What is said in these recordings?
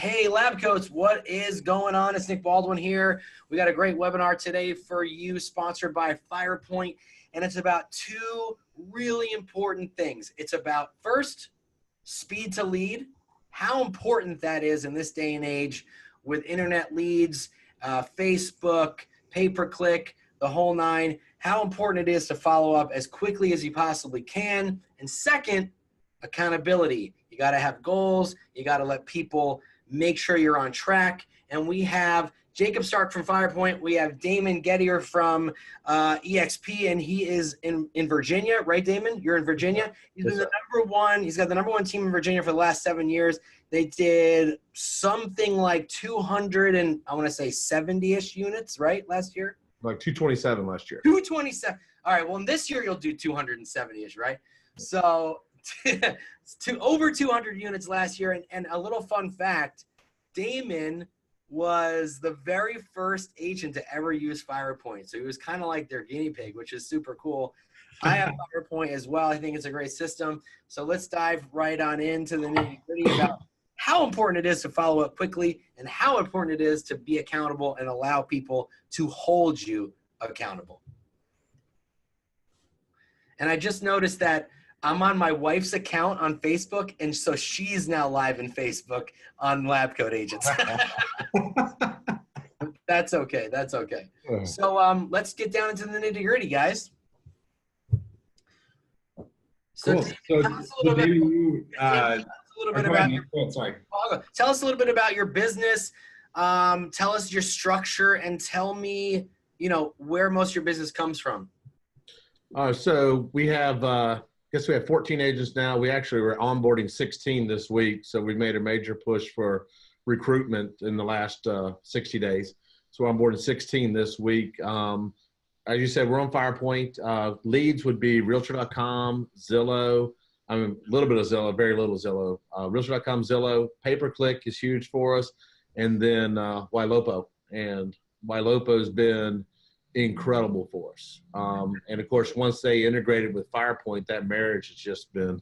Hey, Lab Coats, what is going on? It's Nick Baldwin here. We got a great webinar today for you, sponsored by Firepoint, and it's about two really important things. It's about, first, speed to lead, how important that is in this day and age with internet leads, Facebook, pay-per-click, the whole nine, how important it is to follow up as quickly as you possibly can. And second, accountability. You got to have goals. You got to let people make sure you're on track. And we have Jacob Stark from Firepoint. We have Damon Gettier from EXP, and he is in Virginia, right, Damon? You're in Virginia. He's been the number one. He's got the number one team in Virginia for the last 7 years. They did something like 200 and I want to say 70-ish units, right, last year? Like 227 last year. 227. All right. Well, this year you'll do 270-ish, right? So to over 200 units last year. And a little fun fact, Damon was the very first agent to ever use Firepoint. So he was kind of like their guinea pig, which is super cool. I have Firepoint as well. I think it's a great system. So let's dive right on into the nitty-gritty about how important it is to follow up quickly and how important it is to be accountable and allow people to hold you accountable. And I just noticed that I'm on my wife's account on Facebook, and so she's now live in Facebook on Lab Coat Agents. That's okay. That's okay. So let's get down into the nitty-gritty, guys. So, cool. tell us a little bit about tell us a little bit about your business. Tell us your structure, and tell me, where most of your business comes from. So we have, I guess we have 14 agents now. We actually were onboarding 16 this week. So we made a major push for recruitment in the last 60 days. So we're onboarding 16 this week. As you said, we're on Firepoint. Leads would be Realtor.com, Zillow. I mean, a little bit of Zillow, very little Zillow. Realtor.com, Zillow. Pay-per-click is huge for us. And then Ylopo. And Ylopo's been incredible for us. And of course, once they integrated with Firepoint, that marriage has just been,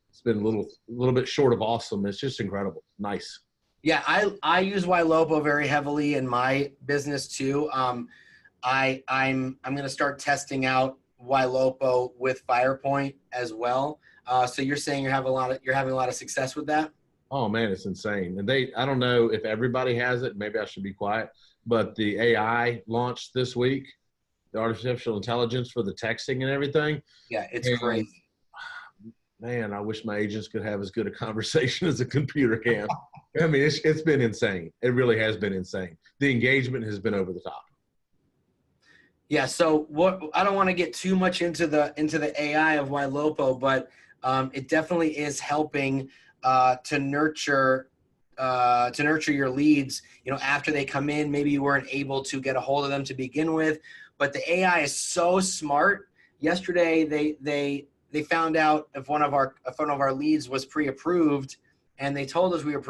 it's been a little bit short of awesome. It's just incredible. Nice. Yeah, I use Ylopo very heavily in my business too. I'm going to start testing out Ylopo with Firepoint as well. So you're saying you're having a lot of success with that? Oh man, it's insane. And I don't know if everybody has it. Maybe I should be quiet. But the AI launched this week, the artificial intelligence for the texting and everything. Yeah, it's crazy. Man, I wish my agents could have as good a conversation as a computer can. I mean, it's been insane. It really has been insane. The engagement has been over the top. Yeah. So I don't want to get too much into the AI of Ylopo, but it definitely is helping to nurture your leads, after they come in. Maybe you weren't able to get a hold of them to begin with, but the AI is so smart. Yesterday, they found out if one of our leads was pre-approved, and they told us they were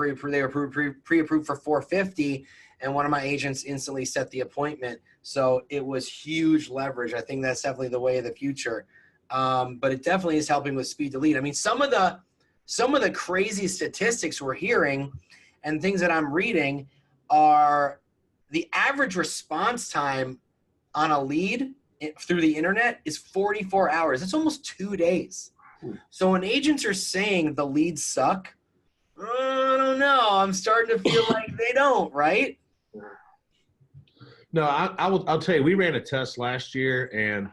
pre-approved for 450, and one of my agents instantly set the appointment. So it was huge leverage. I think that's definitely the way of the future. But it definitely is helping with speed to lead. I mean, some of the crazy statistics we're hearing and things that I'm reading are the average response time on a lead through the internet is 44 hours. It's almost 2 days. So when agents are saying the leads suck, I don't know. I'm starting to feel like they don't, right? No, I'll tell you, we ran a test last year, and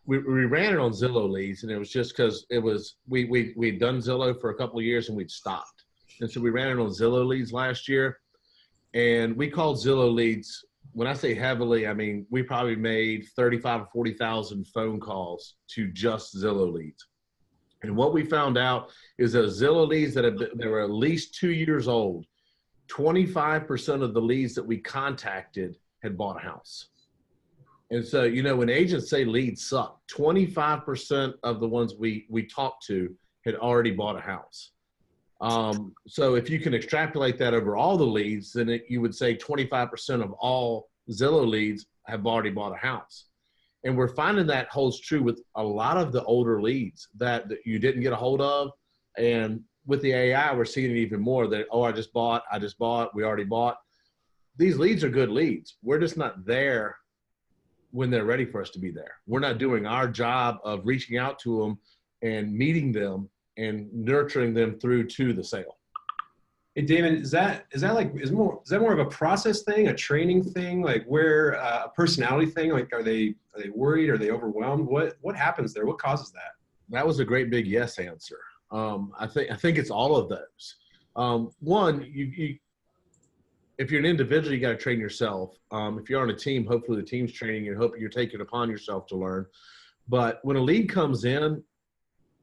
we ran it on Zillow leads, and it was just because we'd done Zillow for a couple of years and we'd stopped. And so we ran it on Zillow leads last year, and we called Zillow leads. When I say heavily, I mean, we probably made 35 or 40,000 phone calls to just Zillow leads. And what we found out is that Zillow leads that were at least 2 years old, 25% of the leads that we contacted had bought a house. And so, when agents say leads suck, 25% of the ones we talked to had already bought a house. So if you can extrapolate that over all the leads, then you would say 25% of all Zillow leads have already bought a house. And we're finding that holds true with a lot of the older leads that you didn't get a hold of. And with the AI, we're seeing it even more that, oh, I just bought, we already bought. These leads are good leads. We're just not there when they're ready for us to be there. We're not doing our job of reaching out to them and meeting them and nurturing them through to the sale. Hey, Damon, is that more of a process thing, a training thing, like where a personality thing? Like, are they worried? Are they overwhelmed? What happens there? What causes that? That was a great big yes answer. I think it's all of those. One, you if you're an individual, you got to train yourself. If you're on a team, hopefully the team's training you. Hope you're taking it upon yourself to learn. But when a lead comes in,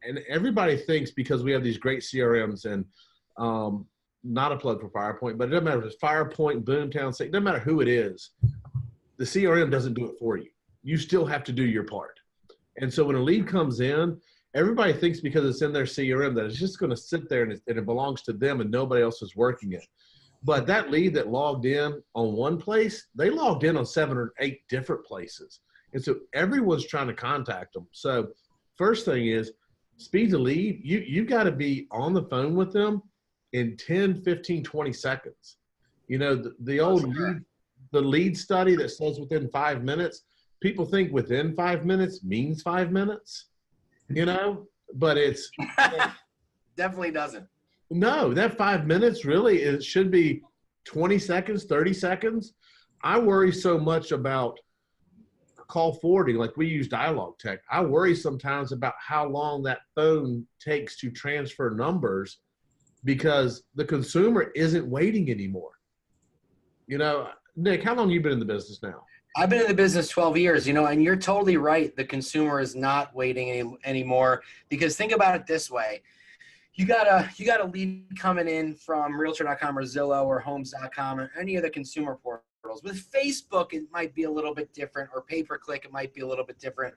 and everybody thinks because we have these great CRMs and not a plug for Firepoint, but it doesn't matter if it's Firepoint, Boomtown, it doesn't matter who it is. The CRM doesn't do it for you. You still have to do your part. And so when a lead comes in, everybody thinks because it's in their CRM that it's just going to sit there and it belongs to them and nobody else is working it. But that lead that logged in on one place, they logged in on 7 or 8 different places. And so everyone's trying to contact them. So first thing is speed to lead. You've got to be on the phone with them in 10, 15, 20 seconds. You know, the lead study that says within 5 minutes, people think within 5 minutes means 5 minutes, you know, but it's definitely doesn't. No, that 5 minutes really, it should be 20 seconds, 30 seconds. I worry so much about call forwarding, like we use dialogue tech. I worry sometimes about how long that phone takes to transfer numbers because the consumer isn't waiting anymore. You know, Nick, how long have you been in the business now? I've been in the business 12 years, you know, and you're totally right. The consumer is not waiting anymore because think about it this way. You got a lead coming in from Realtor.com or Zillow or Homes.com or any of the consumer portals. With Facebook, it might be a little bit different, or pay-per-click, it might be a little bit different.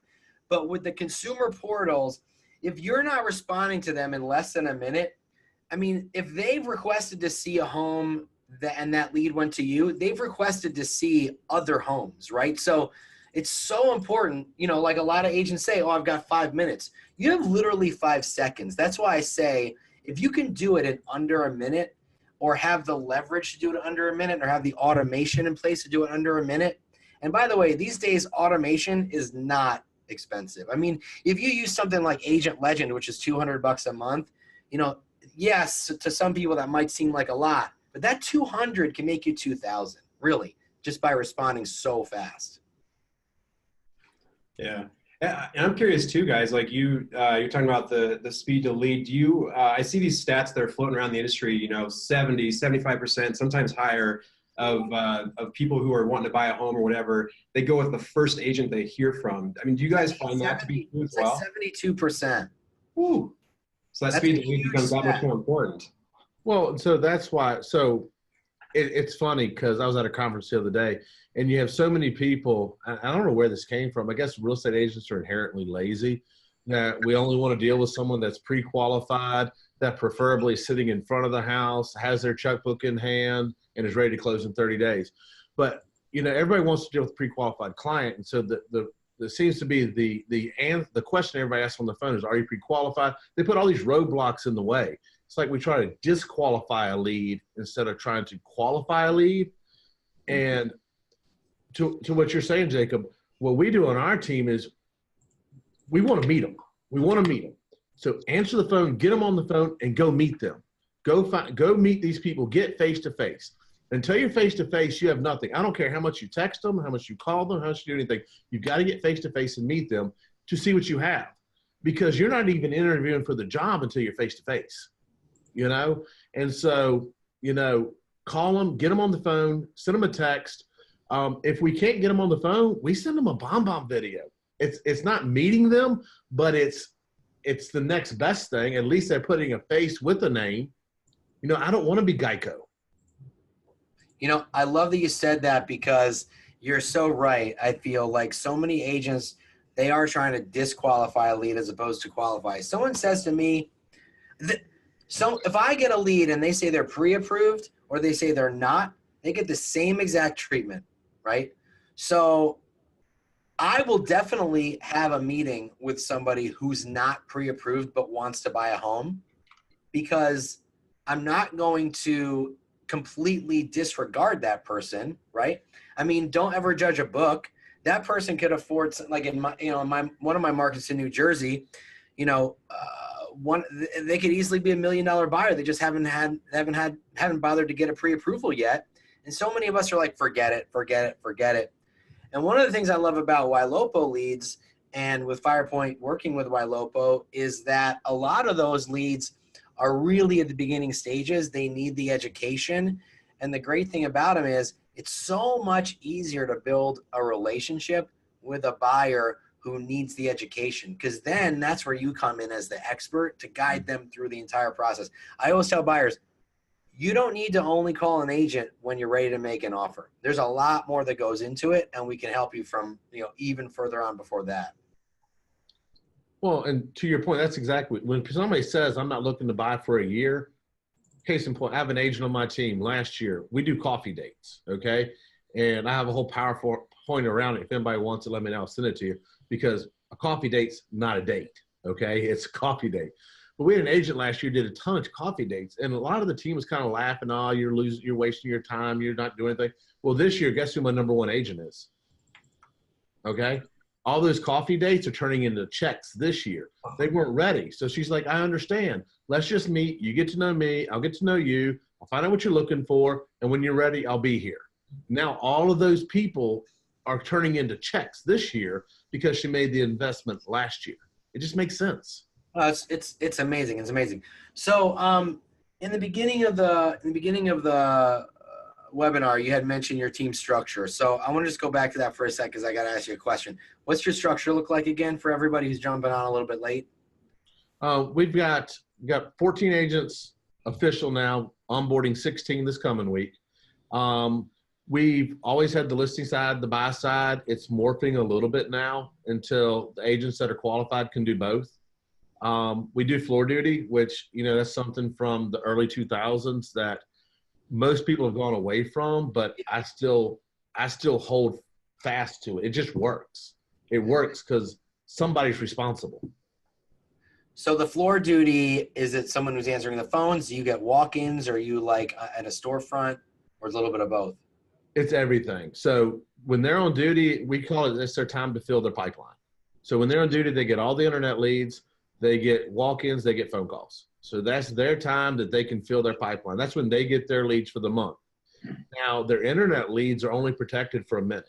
But with the consumer portals, if you're not responding to them in less than a minute, I mean, if they've requested to see a home and that lead went to you, they've requested to see other homes, right? So it's so important, you know, like a lot of agents say, oh, I've got 5 minutes. You have literally 5 seconds. That's why I say, if you can do it in under a minute or have the leverage to do it under a minute or have the automation in place to do it under a minute. And by the way, these days, automation is not expensive. I mean, if you use something like Agent Legend, which is $200 a month, you know, yes, to some people that might seem like a lot, but that 200 can make you 2,000, really, just by responding so fast. Yeah. And I'm curious too, guys, like you're talking about the speed to lead. Do you, I see these stats that are floating around the industry, you know, 70, 75%, sometimes higher of people who are wanting to buy a home or whatever, they go with the first agent they hear from. I mean, do you guys find that to be true as well? Like 72%. Ooh. So that speed to lead becomes that much more important. Well, so that's why. So it's funny because I was at a conference the other day, and you have so many people. I don't know where this came from. I guess real estate agents are inherently lazy. That we only want to deal with someone that's pre-qualified, that preferably is sitting in front of the house, has their checkbook in hand, and is ready to close in 30 days. But you know, everybody wants to deal with a pre-qualified client, and so there seems to be the question everybody asks on the phone is, "Are you pre-qualified?" They put all these roadblocks in the way. It's like we try to disqualify a lead instead of trying to qualify a lead. And to what you're saying, Jacob, what we do on our team is we want to meet them. We want to meet them. So answer the phone, get them on the phone, and go meet them. Go meet these people. Get face-to-face. Until you're face-to-face, you have nothing. I don't care how much you text them, how much you call them, how much you do anything. You've got to get face-to-face and meet them to see what you have. Because you're not even interviewing for the job until you're face-to-face. You know, and so, you know, call them, get them on the phone, send them a text. If we can't get them on the phone, we send them a bomb video. It's not meeting them, but it's the next best thing. At least they're putting a face with a name. You know, I don't want to be Geico. You know, I love that you said that because you're so right. I feel like so many agents, they are trying to disqualify a lead as opposed to qualify. Someone says to me, so if I get a lead and they say they're pre-approved or they say they're not, they get the same exact treatment, right? So I will definitely have a meeting with somebody who's not pre-approved but wants to buy a home. because I'm not going to completely disregard that person, right? I mean, don't ever judge a book. That person could afford, like in my, one of my markets in New Jersey, they could easily be $1 million buyer. They just haven't bothered to get a pre-approval yet. And so many of us are like, forget it. And one of the things I love about YLOPO leads and with Firepoint working with YLOPO is that a lot of those leads are really at the beginning stages. They need the education. And the great thing about them is it's so much easier to build a relationship with a buyer who needs the education, because then that's where you come in as the expert to guide them through the entire process. I always tell buyers, you don't need to only call an agent when you're ready to make an offer. There's a lot more that goes into it, and we can help you from, even further on before that. Well, and to your point, that's exactly when somebody says, I'm not looking to buy for a year. Case in point, I have an agent on my team last year. We do coffee dates, okay? And I have a whole PowerPoint around it. If anybody wants it, let me know. I'll send it to you, because a coffee date's not a date, okay? It's a coffee date. But we had an agent last year did a ton of coffee dates, and a lot of the team was kind of laughing, oh, you're wasting your time, you're not doing anything. Well, this year, guess who my #1 agent is? Okay? All those coffee dates are turning into checks this year. They weren't ready. So she's like, I understand. Let's just meet. You get to know me. I'll get to know you. I'll find out what you're looking for. And when you're ready, I'll be here. Now, all of those people are turning into checks this year because she made the investment last year. It just makes sense. It's amazing. It's amazing. So in the beginning of the webinar, you had mentioned your team structure. So I want to just go back to that for a sec, because I got to ask you a question. What's your structure look like again for everybody who's jumping on a little bit late? We've got 14 agents official now, onboarding 16 this coming week. We've always had the listing side, the buy side. It's morphing a little bit now until the agents that are qualified can do both. We do floor duty, which, that's something from the early 2000s that most people have gone away from, but I still hold fast to it. It just works. It works because somebody's responsible. So the floor duty, is it someone who's answering the phones? Do you get walk-ins? Or are you like at a storefront, or a little bit of both? It's everything. So when they're on duty, we call it, it's their time to fill their pipeline. So when they're on duty, they get all the internet leads, they get walk-ins, they get phone calls. So that's their time that they can fill their pipeline. That's when they get their leads for the month. Now, their internet leads are only protected for a minute,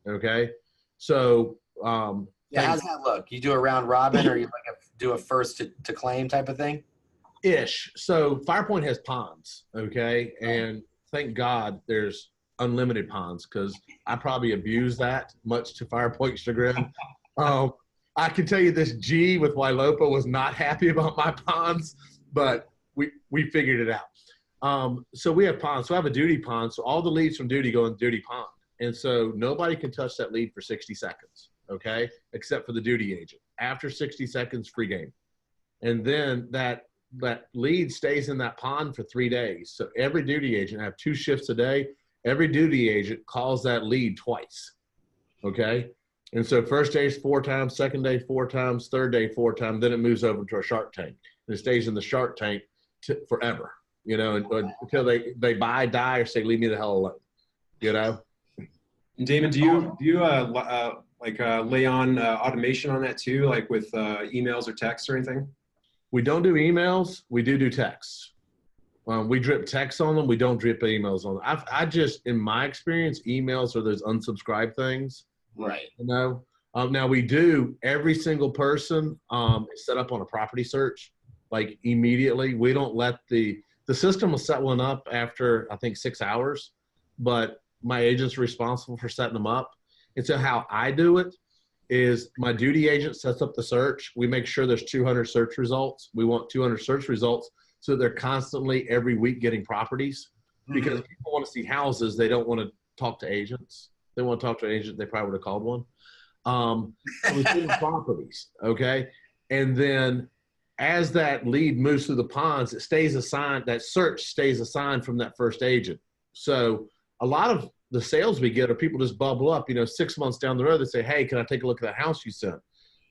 okay? So how's that look? You do a round robin, or you do a first to claim type of thing? Ish. So Firepoint has ponds, okay? And thank God there's unlimited ponds, because I probably abuse that, much to Firepoint's chagrin. I can tell you this G with YLOPO was not happy about my ponds, but we figured it out. So we have ponds. So I have a duty pond. So all the leads from duty go in duty pond. And so nobody can touch that lead for 60 seconds, okay, except for the duty agent. After 60 seconds, free game. And then that lead stays in that pond for 3 days. So every duty agent, I have 2 shifts a day. Every duty agent calls that lead twice, okay? And so first day is 4 times, second day 4 times, third day 4 times, then it moves over to a shark tank. And it stays in the shark tank forever, until they buy, die, or say, leave me the hell alone, Damon, do you lay on automation on that too, like with emails or texts or anything? We don't do emails. We do texts. We drip texts on them. We don't drip emails on them. I just, in my experience, emails are those unsubscribe things. Right. Now we do, every single person is set up on a property search, like immediately. We don't let the system will set one up after, I think, 6 hours, but my agent's responsible for setting them up. And so how I do it is my duty agent sets up the search. We make sure there's 200 search results. We want 200 search results so they're constantly every week getting properties, because people want to see houses. They don't want to talk to agents. They want to talk to an agent, they probably would have called one. We see properties, okay? And then as that lead moves through the ponds, it stays assigned, that search stays assigned from that first agent. So a lot of the sales we get are people just bubble up, 6 months down the road, they say, hey, can I take a look at that house you sent?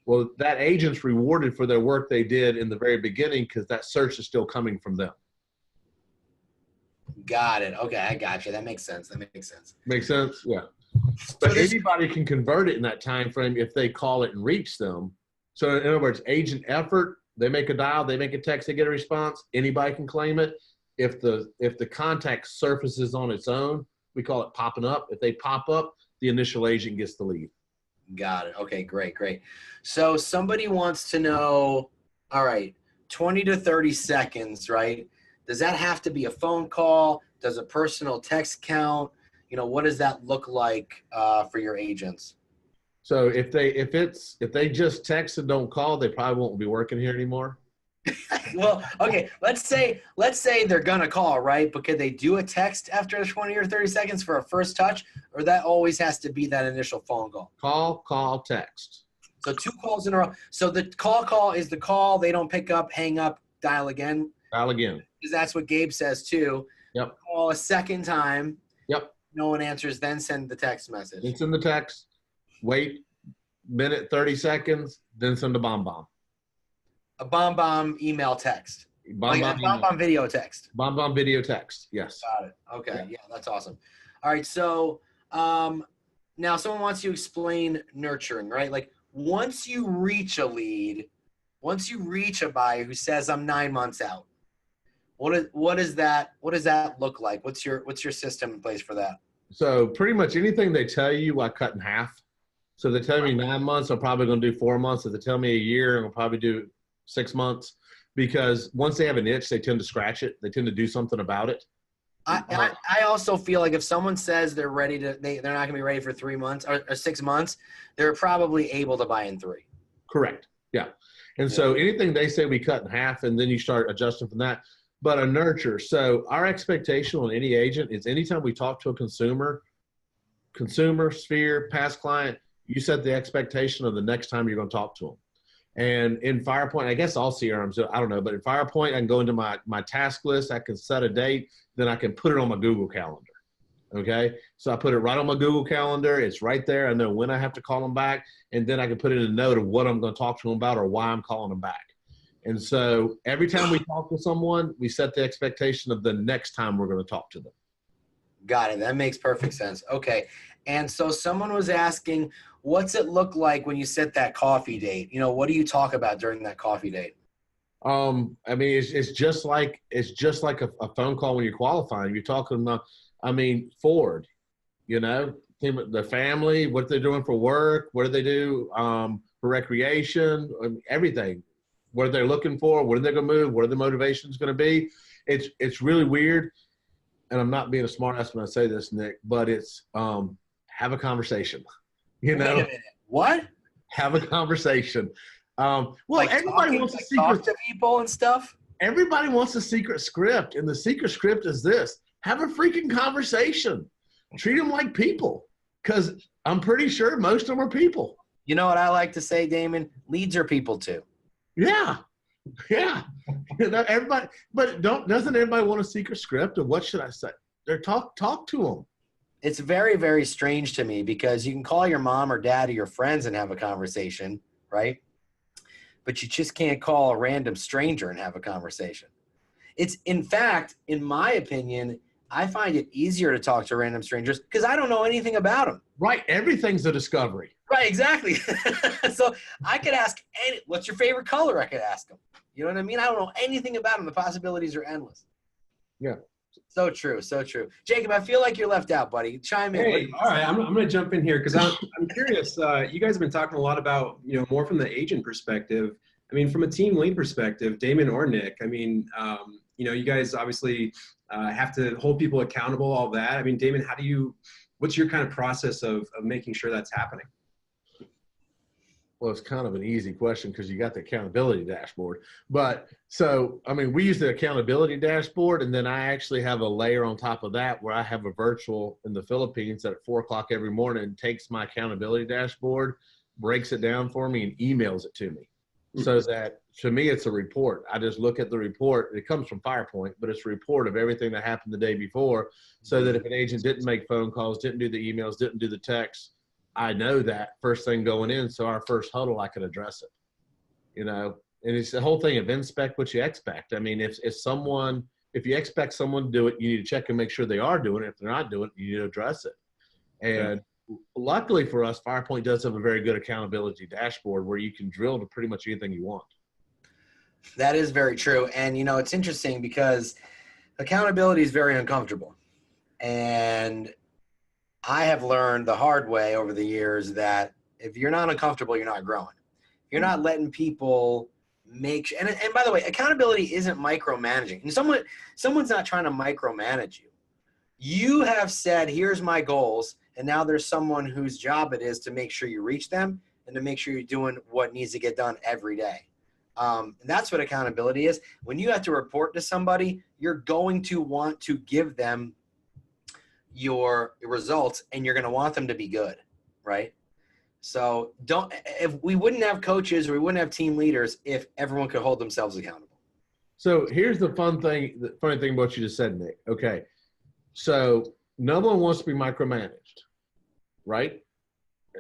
Well, that agent's rewarded for their work they did in the very beginning because that search is still coming from them. Got it. Okay, I got you. That makes sense. That makes sense. Make sense? Yeah. So But anybody can convert it in that time frame if they call it and reach them. So in other words, agent effort, they make a dial, they make a text, they get a response. Anybody can claim it. If the contact surfaces on its own, we call it popping up. If they pop up, the initial agent gets the lead. Got it. Okay, great, great. So somebody wants to know, all right, 20 to 30 seconds, right? Does that have to be a phone call? Does a personal text count? You know, what does that look like for your agents? So if they just text and don't call, they probably won't be working here anymore. Well, okay, let's say they're gonna call, right? But could they do a text after 20 or 30 seconds for a first touch, or that always has to be that initial phone call? Call, text. So 2 calls in a row. So the call is the call, they don't pick up, hang up, dial again. Dial again. Because that's what Gabe says too. Yep. Call a second time. Yep. No one answers, then send the text message. Then send the text. Wait minute 30 seconds. Then send a bomb. A bomb email text. Bomb video text. Bomb video text. Yes. Got it. Okay. Yeah, that's awesome. All right. So now someone wants you to explain nurturing, right? Like once you reach a lead, once you reach a buyer who says I'm 9 months out, what does that look like? What's your system in place for that? So pretty much anything they tell you, I cut in half. So they tell me 9 months, I'm probably going to do 4 months. If they tell me a year, I'll probably do 6 months, because once they have an itch, they tend to scratch it. They tend to do something about it. I also feel like if someone says they're ready to, they're not going to be ready for 3 months or 6 months, they're probably able to buy in 3. Correct. Yeah. And so anything they say, we cut in half, and then you start adjusting from that. But a nurture. So our expectation on any agent is anytime we talk to a consumer, sphere, past client, you set the expectation of the next time you're going to talk to them. And in Firepoint, I guess all CRMs, I don't know, but in Firepoint, I can go into my task list. I can set a date, then I can put it on my Google Calendar. Okay. So I put it right on my Google Calendar. It's right there. I know when I have to call them back. And then I can put in a note of what I'm going to talk to them about or why I'm calling them back. And so every time we talk to someone, we set the expectation of the next time we're going to talk to them. Got it. That makes perfect sense. Okay. And so someone was asking, what's it look like when you set that coffee date? You know, what do you talk about during that coffee date? I mean, it's just like a phone call when you're qualifying. You're talking about, Ford, you know, the family, what they're doing for work, what do they do for recreation, everything. What are they looking for? What are they going to move? What are the motivations going to be? It's really weird. And I'm not being a smart ass when I say this, Nick, but it's have a conversation. You know? Wait a minute. What? Have a conversation. Well, like everybody wants a secret. Talk to people and stuff. Everybody wants a secret script, and the secret script is this: have a freaking conversation. Treat them like people, because I'm pretty sure most of them are people. You know what I like to say, Damon? Leads are people too. Yeah. You know, everybody, but doesn't everybody want a secret script? Or what should I say? They're talk to them. It's very, very strange to me because you can call your mom or dad or your friends and have a conversation, right? But you just can't call a random stranger and have a conversation. It's, in fact, in my opinion, I find it easier to talk to random strangers because I don't know anything about them. Right. Everything's a discovery. Right, exactly. So I could ask, what's your favorite color? I could ask them. You know what I mean? I don't know anything about them. The possibilities are endless. Yeah. So true, so true. Jacob, I feel like you're left out, buddy. Chime in. Hey, all right, I'm going to jump in here because I'm curious. You guys have been talking a lot about, you know, more from the agent perspective. I mean, from a team lead perspective, Damon or Nick, I mean, you know, you guys obviously have to hold people accountable, all that. I mean, Damon, what's your kind of process of making sure that's happening? Well, it's kind of an easy question because you got the accountability dashboard. But so, I mean, we use the accountability dashboard, and then I actually have a layer on top of that where I have a virtual in the Philippines that at 4 o'clock every morning takes my accountability dashboard, breaks it down for me, and emails it to me. So that, to me, it's a report. I just look at the report. It comes from Firepoint, but it's a report of everything that happened the day before, so that if an agent didn't make phone calls, didn't do the emails, didn't do the texts, I know that first thing going in, so our first huddle, I could address it, you know? And it's the whole thing of inspect what you expect. I mean, if you expect someone to do it, you need to check and make sure they are doing it. If they're not doing it, you need to address it. And luckily for us, Firepoint does have a very good accountability dashboard where you can drill to pretty much anything you want. That is very true. And, it's interesting because accountability is very uncomfortable. And I have learned the hard way over the years that if you're not uncomfortable, you're not growing. If you're not letting people and by the way, accountability isn't micromanaging. And someone's not trying to micromanage you. You have said, here's my goals. And now there's someone whose job it is to make sure you reach them and to make sure you're doing what needs to get done every day. And that's what accountability is. When you have to report to somebody, you're going to want to give them your results and you're going to want them to be good, right? So if we wouldn't have coaches or we wouldn't have team leaders if everyone could hold themselves accountable. So here's the funny thing about what you just said, Nick. Okay. So no one wants to be micromanaged, right?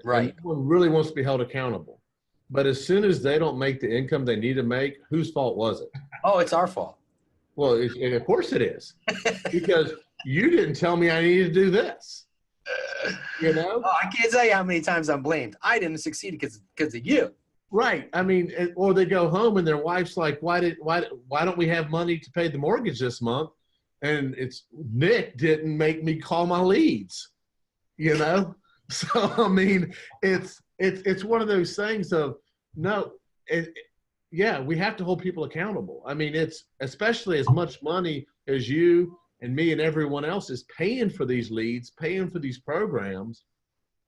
Right. And no one really wants to be held accountable. But as soon as they don't make the income they need to make, whose fault was it? Oh, it's our fault. Well, of course it is. Because you didn't tell me I needed to do this. Oh, I can't tell you how many times I'm blamed. I didn't succeed because of you. Right. I mean, or they go home and their wife's like, why don't we have money to pay the mortgage this month? And it's Nick didn't make me call my leads, So, I mean, it's one of those things of we have to hold people accountable. I mean, it's especially as much money as you and me and everyone else is paying for these leads, paying for these programs.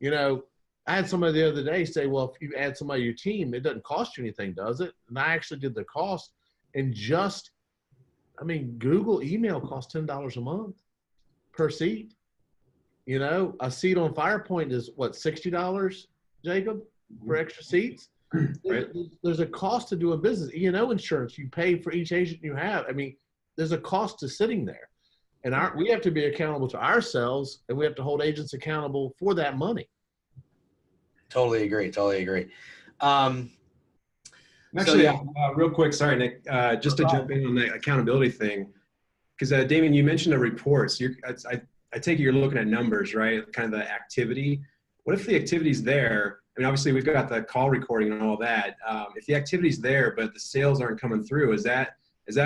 I had somebody the other day say, well, if you add somebody to your team, it doesn't cost you anything, does it? And I actually did the cost and Google email costs $10 a month per seat. A seat on Firepoint is what, $60, Jacob, for extra seats? Right. There's a cost to doing business. Insurance, you pay for each agent you have. I mean, there's a cost to sitting there. And we have to be accountable to ourselves, and we have to hold agents accountable for that money. Totally agree. Actually, real quick, sorry, Nick, just to jump in on the accountability thing, because Damon, you mentioned the reports. I take it you're looking at numbers, right? Kind of the activity. What if the activity's there? I mean, obviously we've got the call recording and all that. If the activity's there, but the sales aren't coming through, is that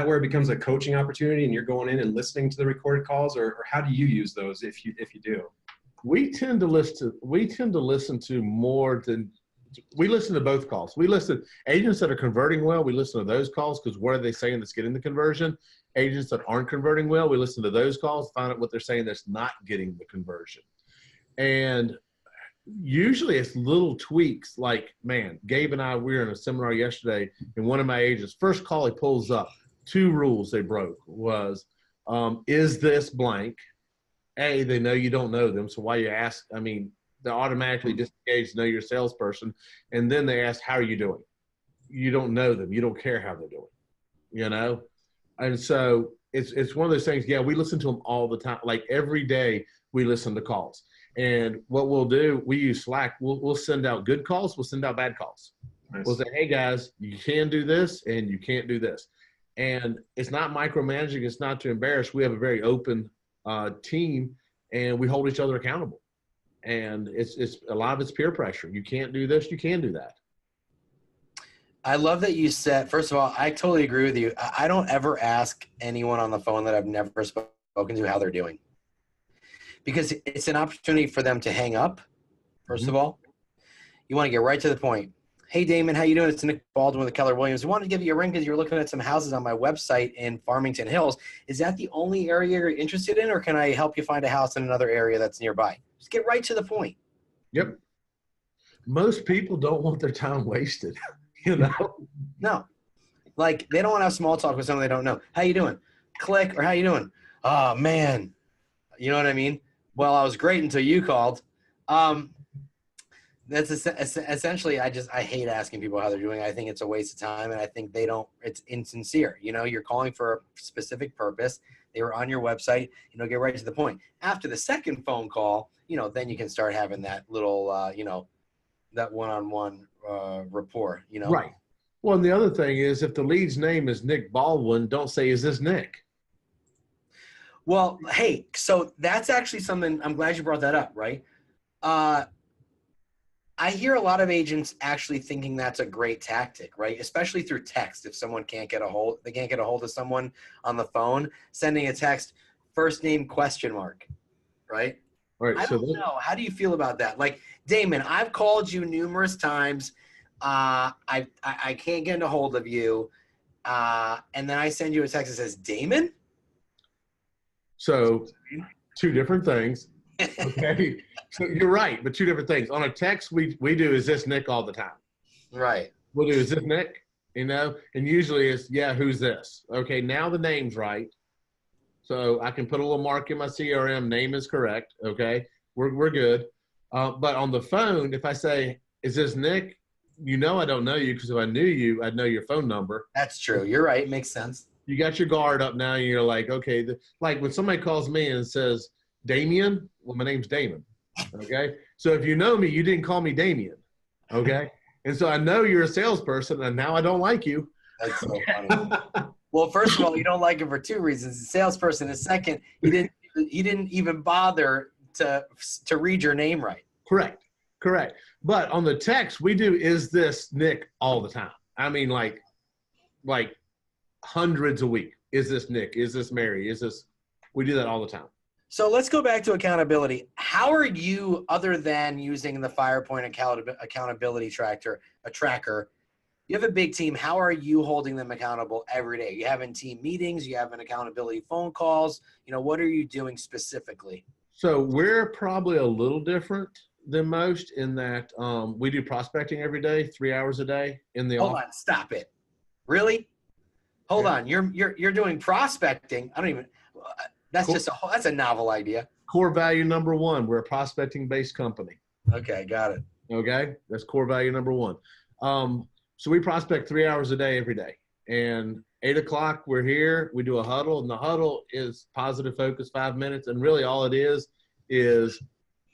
where it becomes a coaching opportunity and you're going in and listening to the recorded calls, or how do you use those if you do? We tend to listen to more than we listen to both calls. We listen agents that are converting well. We listen to those calls because what are they saying that's getting the conversion? Agents that aren't converting well, we listen to those calls, find out what they're saying that's not getting the conversion. And usually it's little tweaks like, man, Gabe and we were in a seminar yesterday, and one of my agents, first call he pulls up, 2 rules they broke was, is this blank? A, they know you don't know them, so why you ask? I mean, they're automatically disengaged, know you're a salesperson, and then they ask, how are you doing? You don't know them. You don't care how they're doing, And so it's one of those things, we listen to them all the time. Like every day we listen to calls. And what we'll do, we use Slack. We'll send out good calls. We'll send out bad calls. Nice. We'll say, hey, guys, you can do this and you can't do this. And it's not micromanaging. It's not to embarrass. We have a very open team, and we hold each other accountable. And it's a lot of it's peer pressure. You can't do this. You can do that. I love that you said, first of all, I totally agree with you. I don't ever ask anyone on the phone that I've never spoken to how they're doing, because it's an opportunity for them to hang up. First of all, you want to get right to the point. Hey, Damon, how you doing? It's Nick Baldwin with Keller Williams. I wanted to give you a ring because you're looking at some houses on my website in Farmington Hills. Is that the only area you're interested in, or can I help you find a house in another area that's nearby? Just get right to the point. Yep. Most people don't want their time wasted, No. Like, they don't want to have small talk with someone they don't know. How you doing? Click, or how you doing? Oh, man. You know what I mean? Well, I was great until you called. That's essentially, I hate asking people how they're doing. I think it's a waste of time, and I think it's insincere. You're calling for a specific purpose. They were on your website, get right to the point. After the second phone call, then you can start having that little, that one-on-one rapport, Right. Well, and the other thing is, if the lead's name is Nick Baldwin, don't say, is this Nick? Well, hey, so that's actually something, I'm glad you brought that up, right? I hear a lot of agents actually thinking that's a great tactic, right? Especially through text. If someone can't get a hold of someone on the phone, sending a text, first name question mark, right? Right. I don't know. How do you feel about that? Like, Damon, I've called you numerous times. I can't get a hold of you. And then I send you a text that says, Damon? So 2 different things. Okay. So you're right, but 2 different things. On a text, we do, is this Nick all the time? Right. We'll do, is this Nick? And usually it's, yeah, who's this? Okay, now the name's right. So I can put a little mark in my CRM, name is correct. Okay, we're good. But on the phone, if I say, is this Nick? I don't know you, because if I knew you, I'd know your phone number. That's true. You're right. It makes sense. You got your guard up now, and you're like, okay. Like when somebody calls me and says, Damien, well, my name's Damon. Okay. So if you know me, you didn't call me Damien. Okay. And so I know you're a salesperson, and now I don't like you. That's so funny. Well, first of all, you don't like him for 2 reasons. The salesperson, and second, he didn't even bother to read your name right. Correct. But on the text, we do, is this Nick all the time? I mean, like hundreds a week. Is this Nick? Is this Mary? We do that all the time. So let's go back to accountability. How are you, other than using the Firepoint accountability tracker, you have a big team. How are you holding them accountable every day? You having team meetings? You having accountability phone calls? What are you doing specifically? So we're probably a little different than most in that we do prospecting every day, 3 hours a day in the office. Hold on, stop it. Really? Hold on. You're doing prospecting. I don't even. That's cool. That's a novel idea. Core value number 1. We're a prospecting based company. Okay, got it. Okay, that's core value number 1. So we prospect 3 hours a day every day, and 8 o'clock we're here. We do a huddle, and the huddle is positive focus 5 minutes, and really all it is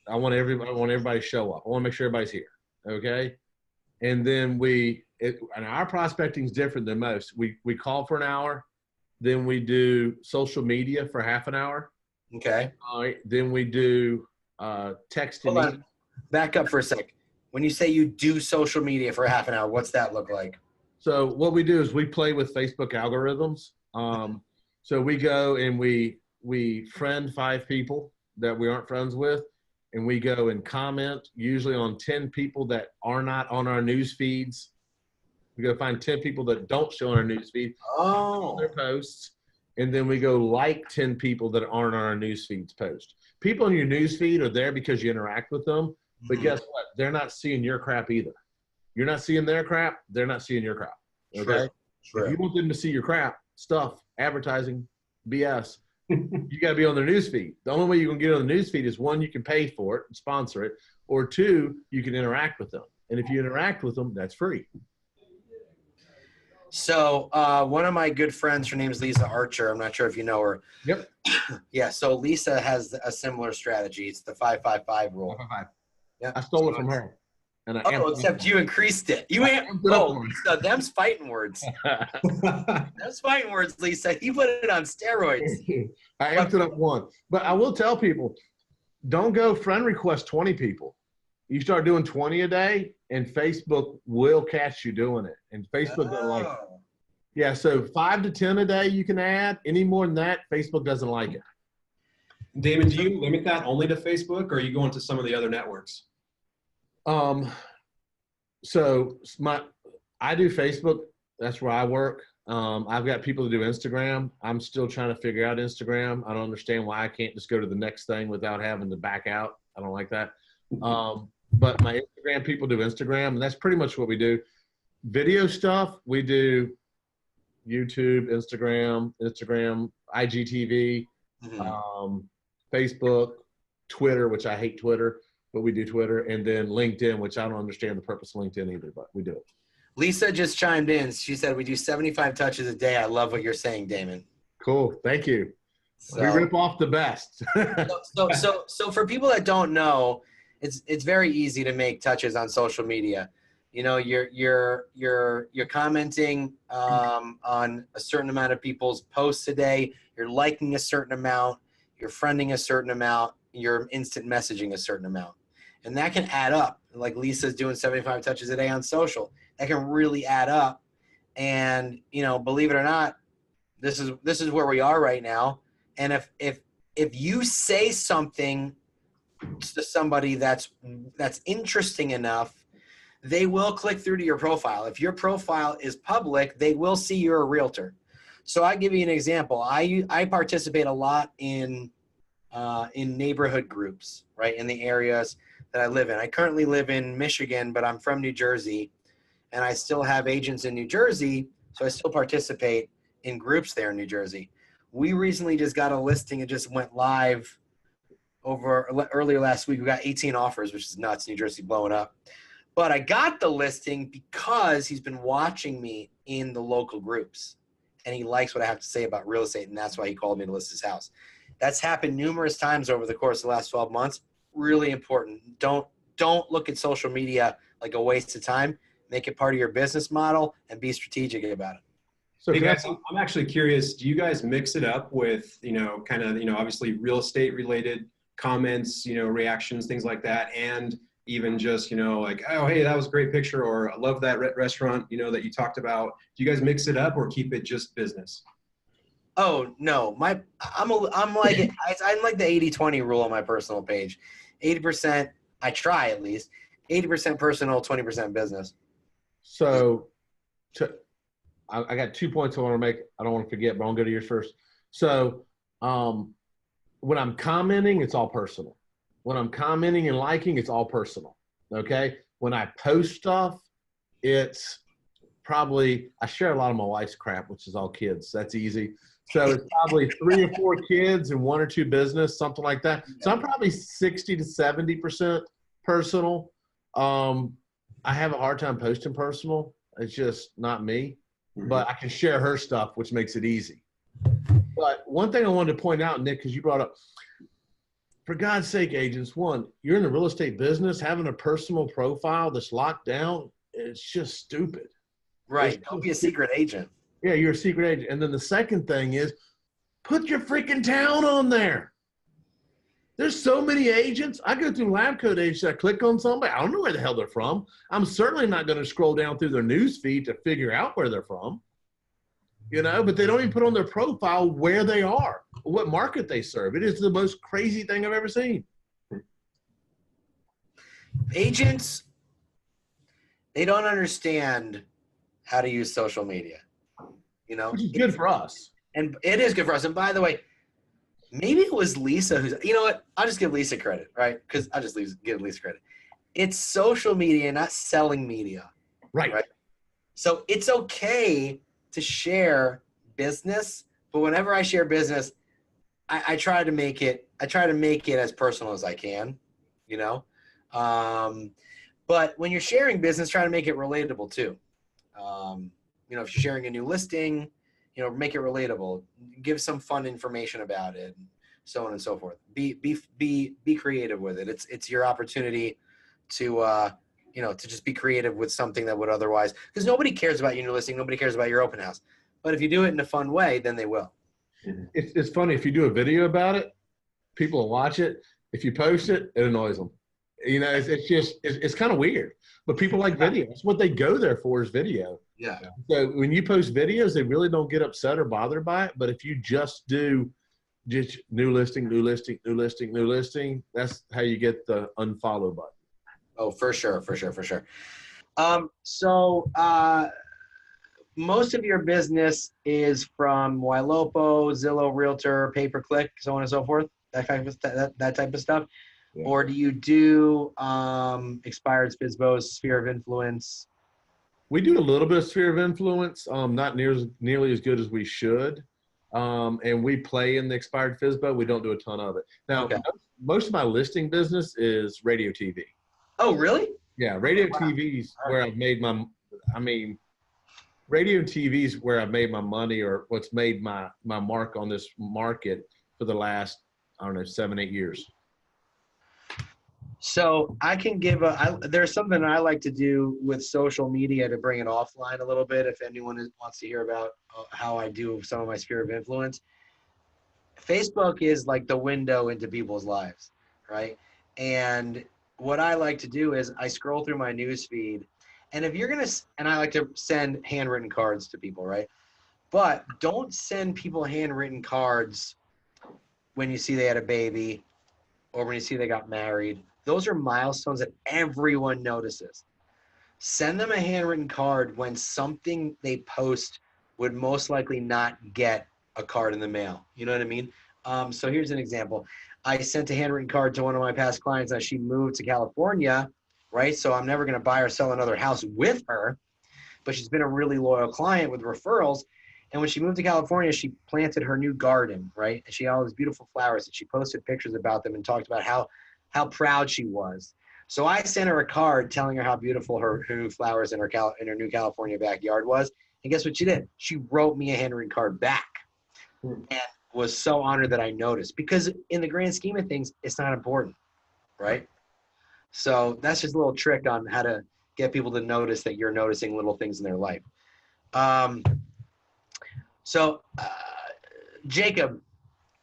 I want everybody to show up. I want to make sure everybody's here. Okay, and then and our prospecting is different than most. We call for an hour, then we do social media for half an hour. Okay. All right. Then we do text and email. Back up for a sec. When you say you do social media for half an hour, what's that look like? So what we do is we play with Facebook algorithms. So we go and we friend 5 people that we aren't friends with, and we go and comment usually on 10 people that are not on our news feeds. We go find 10 people that don't show on our news feed, on their posts, and then we go like 10 people that aren't on our news feeds post. People on your news feed are there because you interact with them, but guess what? They're not seeing your crap either. You're not seeing their crap. They're not seeing your crap. Okay? Sure. If you want them to see your crap, stuff, advertising, BS, you got to be on their news feed. The only way you can get on the news feed is 1, you can pay for it and sponsor it, or 2, you can interact with them. And if you interact with them, that's free. So one of my good friends, her name is Lisa Archer. I'm not sure if you know her. Yep. Yeah. So Lisa has a similar strategy. It's the 5-5-5 rule. 5-5-5. Yeah. I stole it from her. And except you increased it. Lisa, them's fighting words. Them's fighting words, Lisa. You put it on steroids. I amped it up 1. But I will tell people, don't go friend request 20 people. You start doing 20 a day, and Facebook will catch you doing it. And Facebook doesn't like it. Yeah, so 5 to 10 a day you can add. Any more than that, Facebook doesn't like it. Damon, do you limit that only to Facebook, or are you going to some of the other networks? So I do Facebook. That's where I work. I've got people that do Instagram. I'm still trying to figure out Instagram. I don't understand why I can't just go to the next thing without having to back out. I don't like that. But my Instagram people do Instagram, and that's pretty much what we do. Video stuff, we do YouTube, Instagram, IGTV, Facebook, Twitter, which I hate Twitter, but we do Twitter, and then LinkedIn, which I don't understand the purpose of LinkedIn either, but we do it. Lisa just chimed in. She said we do 75 touches a day. I love what you're saying, Damon. Cool. Thank you. So, we rip off the best. so for people that don't know, it's very easy to make touches on social media. You know, you're commenting on a certain amount of people's posts a day. You're liking a certain amount. You're friending a certain amount. You're instant messaging a certain amount, and that can add up. Like Lisa's doing 75 touches a day on social. That can really add up. And you know, believe it or not, this is where we are right now. And if you say something to somebody that's interesting enough, they will click through to your profile. If your profile is public, they will see you're a realtor. So I give you an example. I participate a lot in neighborhood groups, right, in the areas that I live in. I currently live in Michigan, but I'm from New Jersey, and I still have agents in New Jersey, so I still participate in groups there in New Jersey. We recently just got a listing. It just went live earlier last week. We got 18 offers, which is nuts. New Jersey blowing up. But I got the listing because he's been watching me in the local groups, and he likes what I have to say about real estate, and that's why he called me to list his house. That's happened numerous times over the course of the last 12 months. Really important. Don't look at social media like a waste of time. Make it part of your business model and be strategic about it. So hey guys, I'm actually curious, do you guys mix it up with, kind of, obviously real estate related comments, reactions, things like that, and even just, like, oh, hey, that was a great picture, or I love that restaurant, that you talked about. Do you guys mix it up or keep it just business? Oh, no. I'm like the 80-20 rule on my personal page. 80%, I try at least, 80% personal, 20% business. So I got 2 points I want to make. I don't want to forget, but I'll go to yours first. So when I'm commenting, it's all personal. When I'm commenting and liking, it's all personal. Okay? When I post stuff, it's probably, I share a lot of my wife's crap, which is all kids. That's easy. So it's probably 3 or 4 kids and 1 or 2 business, something like that. So I'm probably 60 to 70% personal. I have a hard time posting personal. It's just not me. But I can share her stuff, which makes it easy. But one thing I wanted to point out, Nick, because you brought up, for God's sake, agents, one, you're in the real estate business, having a personal profile that's locked down, it's just stupid. Right. Don't be a secret agent. Yeah, you're a secret agent. And then the second thing is, put your freaking town on there. There's so many agents. I go through lab code agents. I click on somebody. I don't know where the hell they're from. I'm certainly not going to scroll down through their news feed to figure out where they're from. But they don't even put on their profile where they are, what market they serve. It is the most crazy thing I've ever seen. Agents, they don't understand how to use social media. Which is good for us. And it is good for us. And by the way, maybe it was Lisa who's, you know what? I'll just give Lisa credit, right? Because I'll just give Lisa credit. It's social media, not selling media. Right. So it's okay to share business, but whenever I share business, I try to make it as personal as I can, But when you're sharing business, try to make it relatable too. If you're sharing a new listing, make it relatable. Give some fun information about it, and so on and so forth. Be creative with it. It's your opportunity to to just be creative with something that would otherwise, because nobody cares about your new listing, nobody cares about your open house. But if you do it in a fun way, then they will. It's funny, if you do a video about it, people will watch it. If you post it, it annoys them. It's kind of weird. But people like video. That's what they go there for, is video. Yeah. So when you post videos, they really don't get upset or bothered by it. But if you just do new listing, that's how you get the unfollow button. Oh, for sure. Most of your business is from Ylopo, Zillow, Realtor, pay-per-click, so on and so forth, that type of stuff. Yeah. Or do you do expired FSBOs, sphere of influence? We do a little bit of sphere of influence, not nearly as good as we should. And we play in the expired FSBO. We don't do a ton of it. Now, okay. Most of my listing business is radio TV. Oh, really? Yeah, radio TV's where I've made radio TV's where I've made my money, or what's made my mark on this market. for the last, I don't know, 7-8 years. So I can give there's something I like to do with social media to bring it offline a little bit. If anyone wants to hear about how I do some of my sphere of influence, Facebook is like the window into people's lives, right? And what I like to do is I scroll through my news feed, and if you're and I like to send handwritten cards to people, right? But don't send people handwritten cards when you see they had a baby or when you see they got married. Those are milestones that everyone notices. Send them a handwritten card when something they post would most likely not get a card in the mail. You know what I mean? So here's an example. I sent a handwritten card to one of my past clients as she moved to California, right? So I'm never going to buy or sell another house with her, but she's been a really loyal client with referrals. And when she moved to California, she planted her new garden, right? And she had all these beautiful flowers, and she posted pictures about them and talked about how proud she was. So I sent her a card telling her how beautiful her new flowers in her new California backyard was. And guess what she did? She wrote me a handwritten card back and was so honored that I noticed, because in the grand scheme of things, it's not important, right? So that's just a little trick on how to get people to notice that you're noticing little things in their life. Jacob,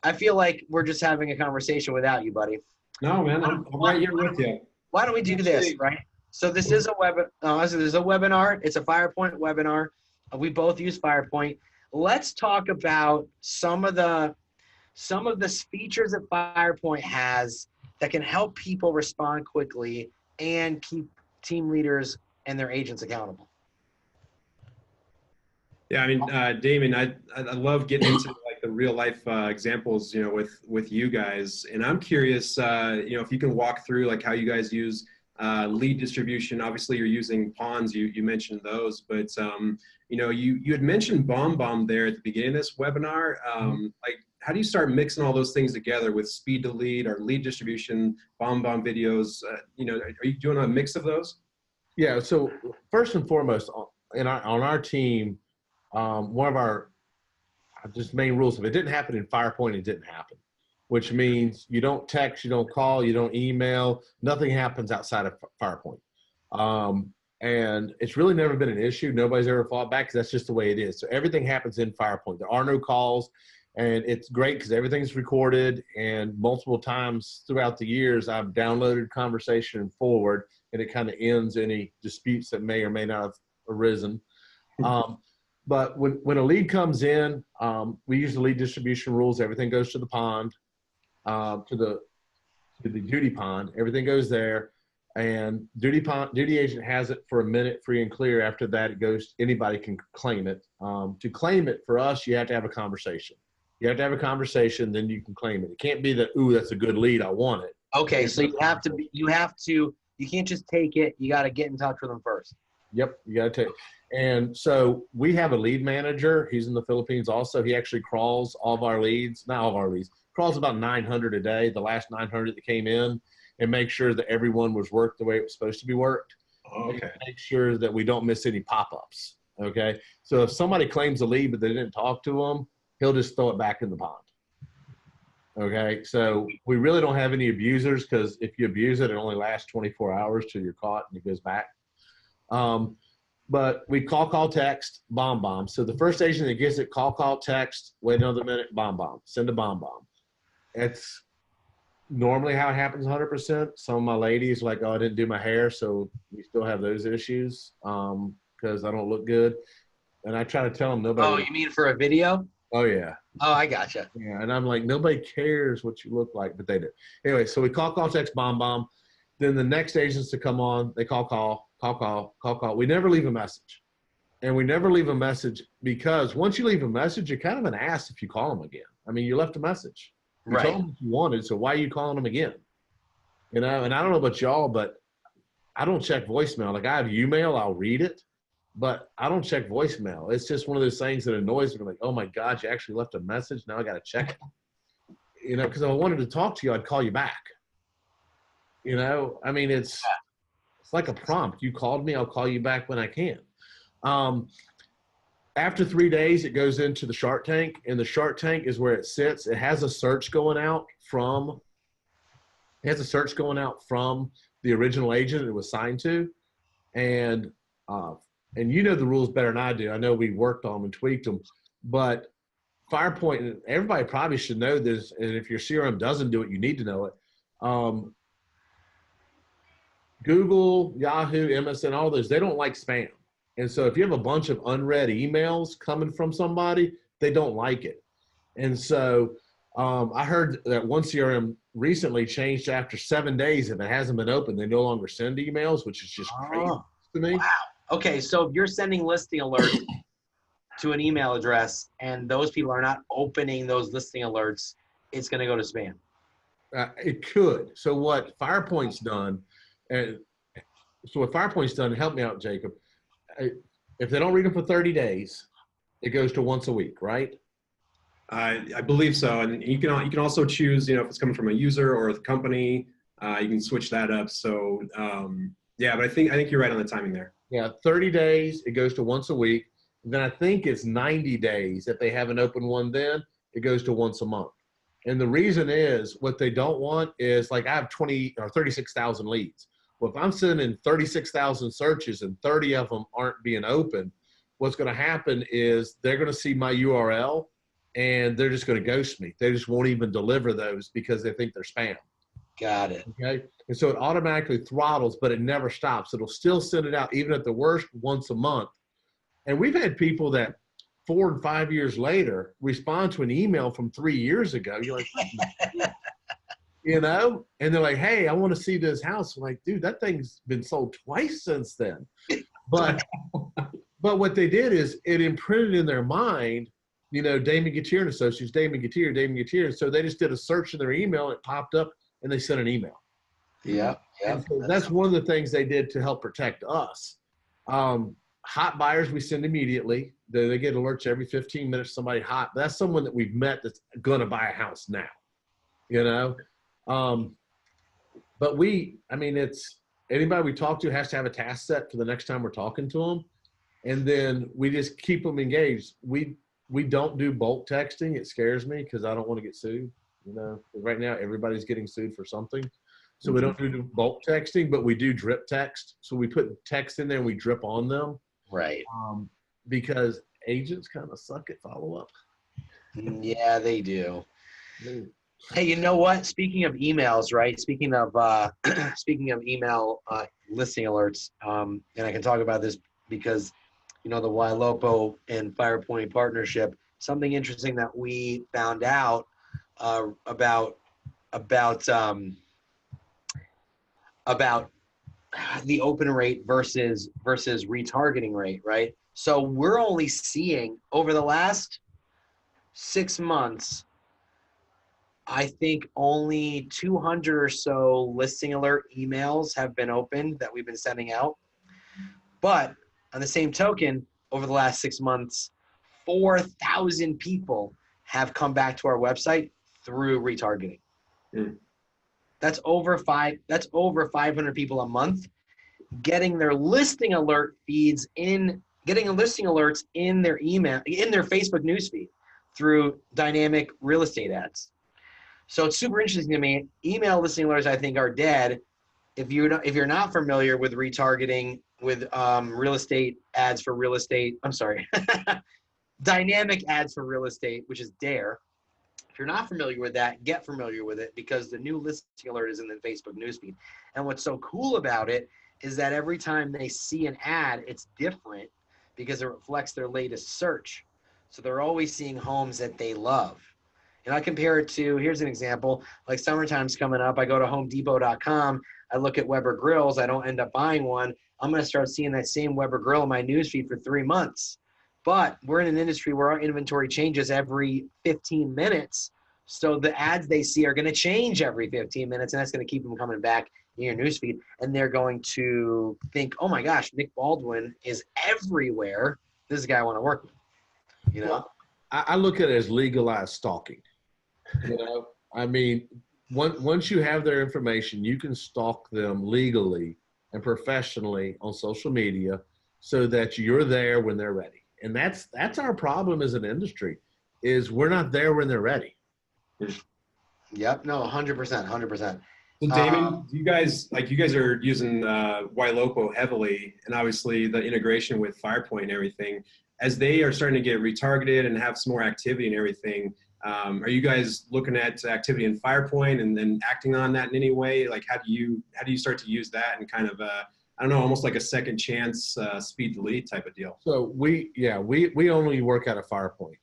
I feel like we're just having a conversation without you, buddy. No, man, I'm right here with you. Why don't we do this, right? So this is a webinar. It's a Firepoint webinar. We both use Firepoint. Let's talk about some of the features that Firepoint has that can help people respond quickly and keep team leaders and their agents accountable. Yeah, I mean, Damon, I love getting into like the real life examples, you know, with you guys, and I'm curious, you know, if you can walk through like how you guys use lead distribution. Obviously, you're using ponds. You mentioned those, but you know, you had mentioned BombBomb there at the beginning of this webinar. Like, how do you start mixing all those things together with speed to lead or lead distribution, BombBomb videos? You know, are you doing a mix of those? Yeah. So first and foremost, on our team, one of our just main rules, if it didn't happen in Firepoint, it didn't happen, which means you don't text, you don't call, you don't email, nothing happens outside of Firepoint. And it's really never been an issue. Nobody's ever fought back because that's just the way it is. So everything happens in Firepoint. There are no calls, and it's great because everything's recorded, and multiple times throughout the years, I've downloaded conversation and forward, and it kind of ends any disputes that may or may not have arisen. But when a lead comes in, we use the lead distribution rules. Everything goes to the pond, to the duty pond. Everything goes there, and duty agent has it for a minute, free and clear. After that, it goes. Anybody can claim it. To claim it for us, you have to have a conversation. You have to have a conversation, then you can claim it. It can't be that, ooh, that's a good lead, I want it. Okay, so you can't just take it. You got to get in touch with them first. Yep, you got to take. And so we have a lead manager. He's in the Philippines also. He actually crawls all of our leads, not all of our leads, crawls about 900 a day, the last 900 that came in, and make sure that everyone was worked the way it was supposed to be worked. Okay. Make sure that we don't miss any pop-ups. Okay. So if somebody claims a lead but they didn't talk to them, he'll just throw it back in the pond. Okay. So we really don't have any abusers, because if you abuse it, it only lasts 24 hours till you're caught and it goes back. But we call, text, BombBomb. So the first agent that gets it, call, text, wait another minute, BombBomb, send a BombBomb. It's normally how it happens 100%. Some of my ladies are like, oh, I didn't do my hair, so we still have those issues because I don't look good. And I try to tell them nobody. Oh, you mean for a video? Oh, yeah. Oh, I gotcha. Yeah, and I'm like, nobody cares what you look like, but they do. Anyway, so we call, text, BombBomb. Then the next agents to come on, they call. We never leave a message. And we never leave a message because once you leave a message, you're kind of an ass if you call them again. I mean, you left a message. You told them what you wanted, so why are you calling them again? You know, and I don't know about y'all, but I don't check voicemail. Like, I have email, I'll read it, but I don't check voicemail. It's just one of those things that annoys me. Like, oh my God, you actually left a message. Now I got to check it. You know, because if I wanted to talk to you, I'd call you back. You know, I mean, it's like a prompt. You called me, I'll call you back when I can. After 3 days, it goes into the Shark Tank, and the Shark Tank is where it sits. It has a search going out from the original agent it was signed to, and you know the rules better than I do. I know we worked on them and tweaked them, but Firepoint, and everybody probably should know this, and if your CRM doesn't do it, you need to know it. Google, Yahoo, MSN, all those, they don't like spam. And so if you have a bunch of unread emails coming from somebody, they don't like it. And so I heard that one CRM recently changed after 7 days. If it hasn't been open, they no longer send emails, which is just crazy to me. Wow. Okay, so if you're sending listing alerts to an email address and those people are not opening those listing alerts, it's going to go to spam. It could. So what Firepoint's done, help me out, Jacob. If they don't read them for 30 days, it goes to once a week, right? I believe so, and you can also choose, if it's coming from a user or the company, you can switch that up. So yeah, but I think you're right on the timing there. Yeah, 30 days, it goes to once a week. Then I think it's 90 days. If they have an open one, then it goes to once a month. And the reason is what they don't want is, like, I have 20 or 36,000 leads. Well, if I'm sending 36,000 searches and 30 of them aren't being open, what's going to happen is they're going to see my URL and they're just going to ghost me. They just won't even deliver those because they think they're spam. Got it. Okay. And so it automatically throttles, but it never stops. It'll still send it out, even at the worst, once a month. And we've had people that 4 and 5 years later respond to an email from 3 years ago. You're like, and they're like, hey, I want to see this house. I'm like, dude, that thing's been sold twice since then. But what they did is it imprinted in their mind, Damon Gettier and Associates, Damon Gettier. And so they just did a search in their email, and it popped up, and they sent an email. Yeah. So that's one of the things they did to help protect us. Hot buyers we send immediately. They get alerts every 15 minutes, somebody hot. That's someone that we've met that's going to buy a house now, But it's anybody we talk to has to have a task set for the next time we're talking to them. And then we just keep them engaged. We don't do bulk texting. It scares me because I don't want to get sued. Right now everybody's getting sued for something. So we don't do bulk texting, but we do drip text. So we put text in there and we drip on them. Right. Because agents kind of suck at follow-up. Yeah, they do. Hey, you know what? Speaking of emails, right? Speaking of email listing alerts, and I can talk about this because, the Ylopo and Firepoint partnership, something interesting that we found out about the open rate versus retargeting rate, right? So we're only seeing over the last 6 months, I think only 200 or so listing alert emails have been opened that we've been sending out. But on the same token, over the last 6 months, 4,000 people have come back to our website through retargeting. That's over 500 people a month getting their listing alert feeds getting listing alerts in their email, in their Facebook newsfeed through dynamic real estate ads. So it's super interesting to me. Email listing alerts, I think, are dead. If you're not familiar with retargeting with real estate ads for real estate, I'm sorry, dynamic ads for real estate, which is Dare. If you're not familiar with that, get familiar with it because the new listing alert is in the Facebook newsfeed. And what's so cool about it is that every time they see an ad, it's different because it reflects their latest search. So they're always seeing homes that they love. And I compare it to, here's an example, like summertime's coming up. I go to homedepot.com. I look at Weber grills. I don't end up buying one. I'm going to start seeing that same Weber grill in my newsfeed for 3 months. But we're in an industry where our inventory changes every 15 minutes. So the ads they see are going to change every 15 minutes, and that's going to keep them coming back in your newsfeed. And they're going to think, oh my gosh, Nick Baldwin is everywhere. This is a guy I want to work with. Well, I look at it as legalized stalking. Once you have their information, you can stalk them legally and professionally on social media so that you're there when they're ready. And that's our problem as an industry, is we're not there when they're ready. Yep. No, 100%, 100%. So Damon, you guys are using YLOPO heavily, and obviously the integration with Firepoint and everything. As they are starting to get retargeted and have some more activity and everything, are you guys looking at activity in Firepoint and then acting on that in any way? Like, how do you start to use that and kind of I don't know, almost like a second chance speed delete type of deal? So we only work out of Firepoint,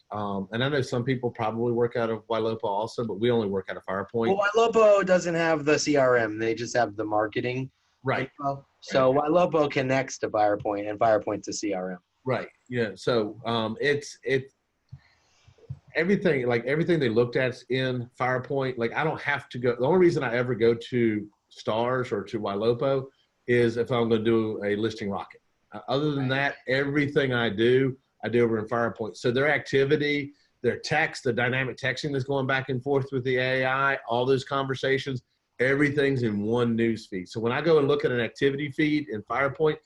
and I know some people probably work out of YLOPO also, but we only work out of Firepoint. Well, YLOPO doesn't have the CRM; they just have the marketing. Right. Info. So YLOPO connects to Firepoint, and Firepoint to CRM. Right. Yeah. So it's everything they looked at's in Firepoint. Like, I don't have to go. The only reason I ever go to Stars or to YLOPO is if I'm going to do a listing rocket. Other than that, everything I do over in Firepoint. So their activity, their text, the dynamic texting that's going back and forth with the AI, all those conversations, everything's in one news feed. So when I go and look at an activity feed in Firepoint,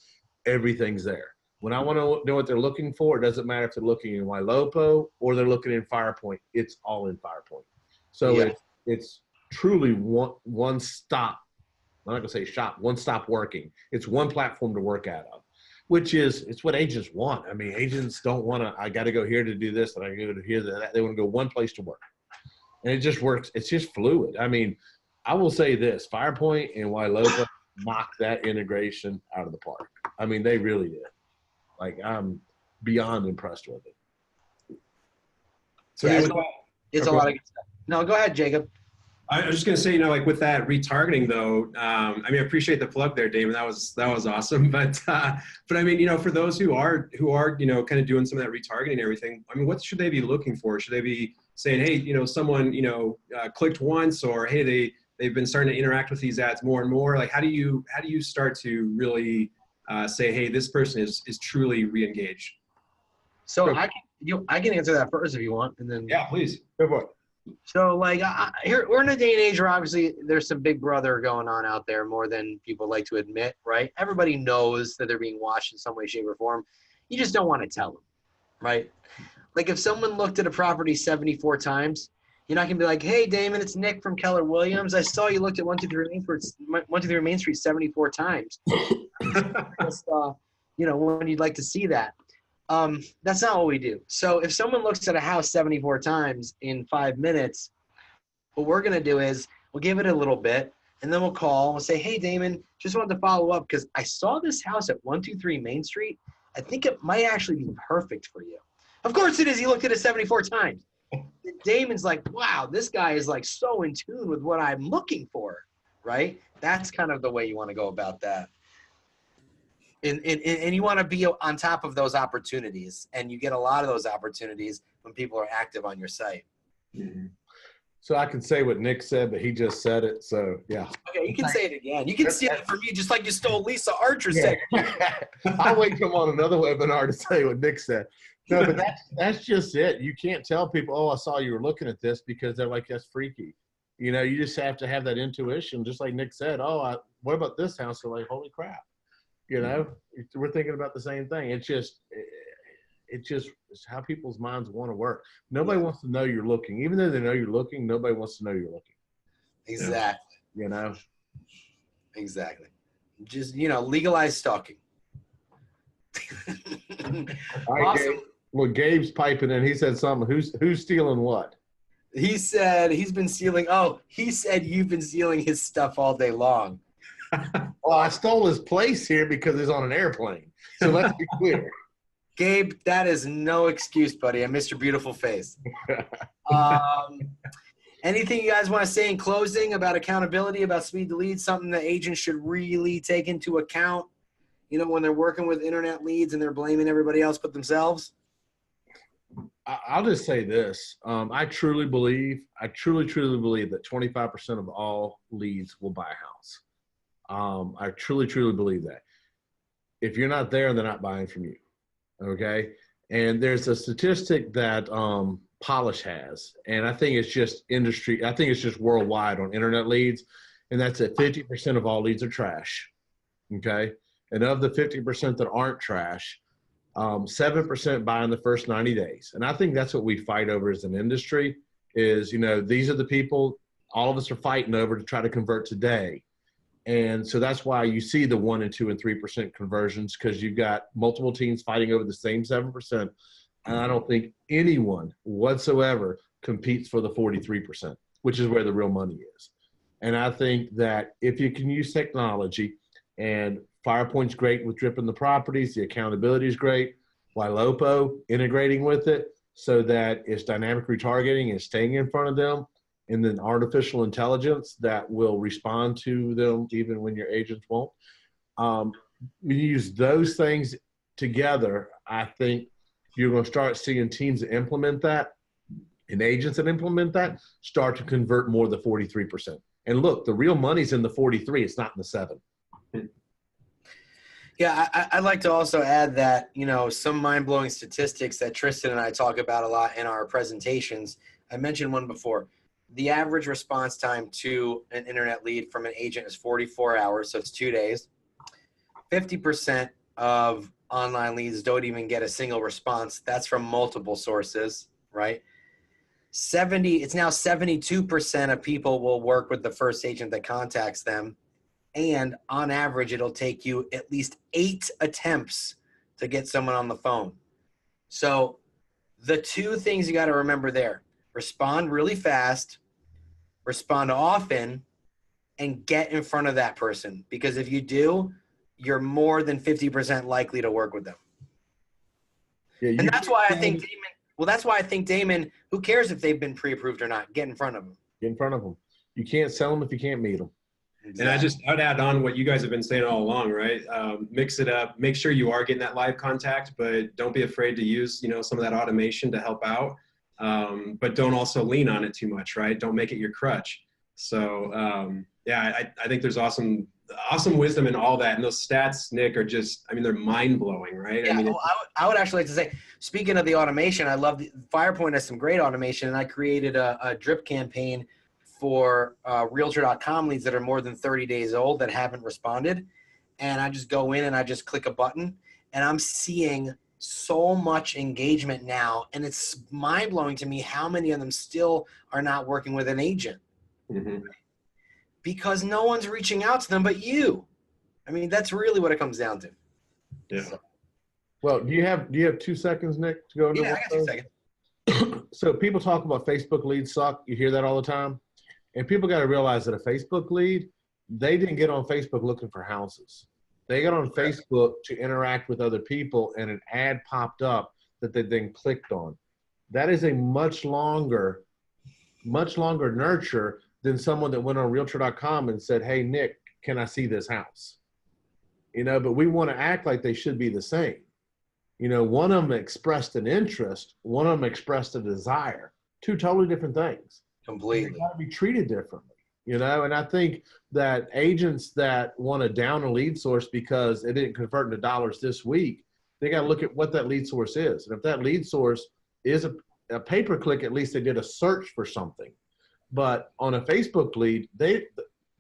everything's there. When I want to know what they're looking for, it doesn't matter if they're looking in YLOPO or they're looking in Firepoint. It's all in Firepoint. So it's truly one stop. I'm not going to say shop, one stop working. It's one platform to work out of, it's what agents want. I mean, agents don't want to, I got to go here to do this, and I go to here to that. They want to go one place to work. And it just works. It's just fluid. I mean, I will say this, Firepoint and YLOPO knocked that integration out of the park. I mean, they really did. Like, I'm beyond impressed with it. So yeah, it's a lot of good stuff. No, go ahead, Jacob. I was just going to say, like with that retargeting though, I mean, I appreciate the plug there, Damon. That was awesome. But I mean, for those who are, kind of doing some of that retargeting and everything, I mean, what should they be looking for? Should they be saying, hey, someone, clicked once, or, hey, they've been starting to interact with these ads more and more? Like, how do you start to really say, hey, this person is truly re-engaged? So I can answer that first if you want, and then please go for it. So, like, here we're in a day and age where obviously there's some Big Brother going on out there more than people like to admit, right? Everybody knows that they're being watched in some way, shape, or form. You just don't want to tell them, right? Like, if someone looked at a property 74 times, you're not going to be like, hey, Damon, it's Nick from Keller Williams. I saw you looked at 123 Main Street 74 times. Just, when you'd like to see that. That's not what we do. So if someone looks at a house 74 times in 5 minutes, what we're going to do is we'll give it a little bit, and then we'll call. We'll say, hey, Damon, just wanted to follow up because I saw this house at 123 Main Street. I think it might actually be perfect for you. Of course it is. He looked at it 74 times. And Damon's like, wow, this guy is like so in tune with what I'm looking for, right? That's kind of the way you want to go about that. And you want to be on top of those opportunities, and you get a lot of those opportunities when people are active on your site. Mm-hmm. So I can say what Nick said, but he just said it. So yeah. Okay, you can say it again. You can steal it from me, just like you stole Lisa Archer's segment. I'll wait till I'm on another webinar to say what Nick said. No, but that's just it. You can't tell people, oh, I saw you were looking at this, because they're like, that's freaky. You just have to have that intuition, just like Nick said. Oh, what about this house? They're like, holy crap. We're thinking about the same thing. It's just it's how people's minds want to work. Nobody wants to know you're looking. Even though they know you're looking, nobody wants to know you're looking. Exactly. Exactly. Just, legalize stalking. All right, awesome. Gabe. Well, Gabe's piping in. He said something. Who's stealing what? He said he's been stealing. Oh, he said you've been stealing his stuff all day long. Well, I stole his place here because he's on an airplane. So let's be clear. Gabe, that is no excuse, buddy. I missed your beautiful face. Anything you guys want to say in closing about accountability, about speed to lead, something that agents should really take into account, when they're working with internet leads and they're blaming everybody else but themselves? I'll just say this. I truly believe that 25% of all leads will buy a house. I truly believe that. If you're not there, they're not buying from you. Okay. And there's a statistic that Polish has, and I think it's just industry. I think it's just worldwide on internet leads. And that's that 50% of all leads are trash. Okay. And of the 50% that aren't trash, 7% buy in the first 90 days. And I think that's what we fight over as an industry is, these are the people all of us are fighting over to try to convert today. And so that's why you see the 1% and 2% and 3% conversions, because you've got multiple teams fighting over the same 7%. And I don't think anyone whatsoever competes for the 43%, which is where the real money is. And I think that if you can use technology, and Firepoint's great with dripping the properties, the accountability is great, Ylopo integrating with it so that it's dynamic retargeting and staying in front of them, and then artificial intelligence that will respond to them even when your agents won't. When you use those things together, I think you're going to start seeing teams that implement that and agents that implement that start to convert more the 43%. And look, the real money's in the 43. It's not in the 7. Yeah, I'd like to also add that, some mind-blowing statistics that Tristan and I talk about a lot in our presentations. I mentioned one before. The average response time to an internet lead from an agent is 44 hours, so it's 2 days. 50% of online leads don't even get a single response. That's from multiple sources, right? It's now 72% of people will work with the first agent that contacts them. And on average, it'll take you at least 8 attempts to get someone on the phone. So the two things you got to remember there: respond really fast, respond often, and get in front of that person. Because if you do, you're more than 50% likely to work with them. Yeah, and that's why I think Damon, who cares if they've been pre-approved or not? Get in front of them. Get in front of them. You can't sell them if you can't meet them. Exactly. And I'd add on what you guys have been saying all along, right? Mix it up. Make sure you are getting that live contact, but don't be afraid to use, some of that automation to help out. But don't also lean on it too much, right? Don't make it your crutch. So I think there's awesome wisdom in all that. And those stats, Nick, are just, they're mind blowing, right? Yeah, I would actually like to say, speaking of the automation, I love Firepoint has some great automation, and I created a drip campaign for Realtor.com leads that are more than 30 days old that haven't responded. And I just go in and I just click a button, and I'm seeing so much engagement now. And it's mind blowing to me how many of them still are not working with an agent. Mm-hmm. Because no one's reaching out to them but you. That's really what it comes down to. Yeah. So. Well, do you have 2 seconds, Nick, to go into? Yeah, I got 2 seconds. So people talk about Facebook leads suck. You hear that all the time. And people got to realize that a Facebook lead, they didn't get on Facebook looking for houses. They got on Facebook to interact with other people, and an ad popped up that they then clicked on. That is a much longer nurture than someone that went on Realtor.com and said, "Hey, Nick, can I see this house?" But we want to act like they should be the same. One of them expressed an interest, one of them expressed a desire. 2 totally different things. Completely. They got to be treated differently, and I think that agents that want to down a lead source because it didn't convert into dollars this week, they got to look at what that lead source is. And if that lead source is a pay-per-click, at least they did a search for something. But on a Facebook lead, they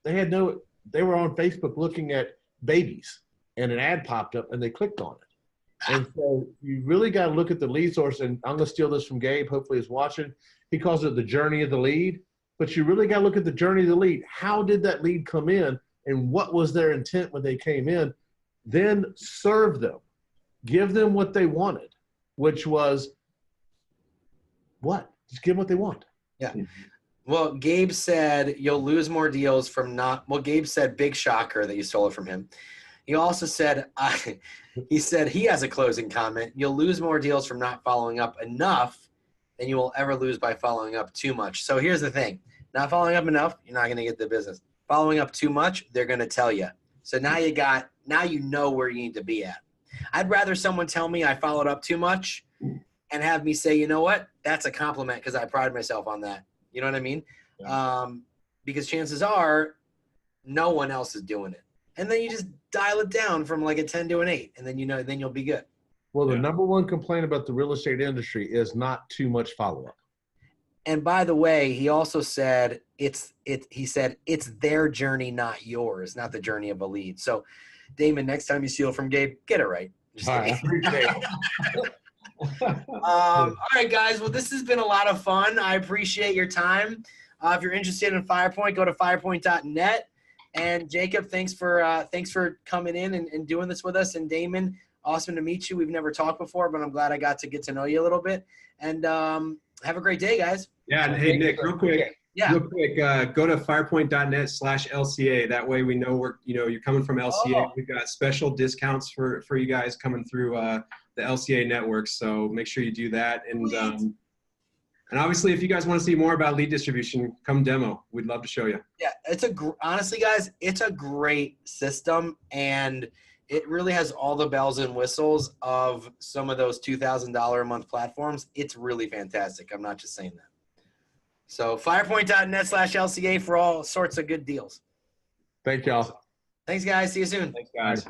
were on Facebook looking at babies, and an ad popped up and they clicked on it. And so you really got to look at the lead source. And I'm going to steal this from Gabe. Hopefully he's watching. He calls it the journey of the lead, but you really got to look at the journey of the lead. How did that lead come in, and what was their intent when they came in? Then serve them, give them what they wanted, which was what? Just give them what they want. Yeah. Well, Gabe said you'll lose more deals from not. Well, Gabe said big shocker that you stole it from him. He also said, he said he has a closing comment. You'll lose more deals from not following up enough than you will ever lose by following up too much. So here's the thing. Not following up enough, you're not going to get the business. Following up too much, they're going to tell you. So now you know where you need to be at. I'd rather someone tell me I followed up too much and have me say, you know what? That's a compliment because I pride myself on that. You know what I mean? Yeah. Because chances are no one else is doing it. And then you just dial it down from like a 10 to an 8, and then then you'll be good. Well, the number one complaint about the real estate industry is not too much follow-up. And by the way, he also said it's their journey, not yours, not the journey of a lead. So, Damon, next time you steal from Gabe, get it right. Just All right, I kidding. appreciate it. All right, guys. Well, this has been a lot of fun. I appreciate your time. If you're interested in Firepoint, go to firepoint.net. And Jacob, thanks for coming in and doing this with us. And Damon, awesome to meet you. We've never talked before, but I'm glad I got to get to know you a little bit. And have a great day, guys. Yeah, and hey, Nick, real quick. Yeah. Real quick, go to firepoint.net/LCA. That way we know you're coming from LCA. Oh. We've got special discounts for you guys coming through the LCA network. So make sure you do that. And obviously, if you guys want to see more about lead distribution, come demo. We'd love to show you. Yeah, honestly, guys, it's a great system, and it really has all the bells and whistles of some of those $2,000 a month platforms. It's really fantastic. I'm not just saying that. So firepoint.net/LCA for all sorts of good deals. Thank y'all. Thanks, guys. See you soon. Thanks, guys.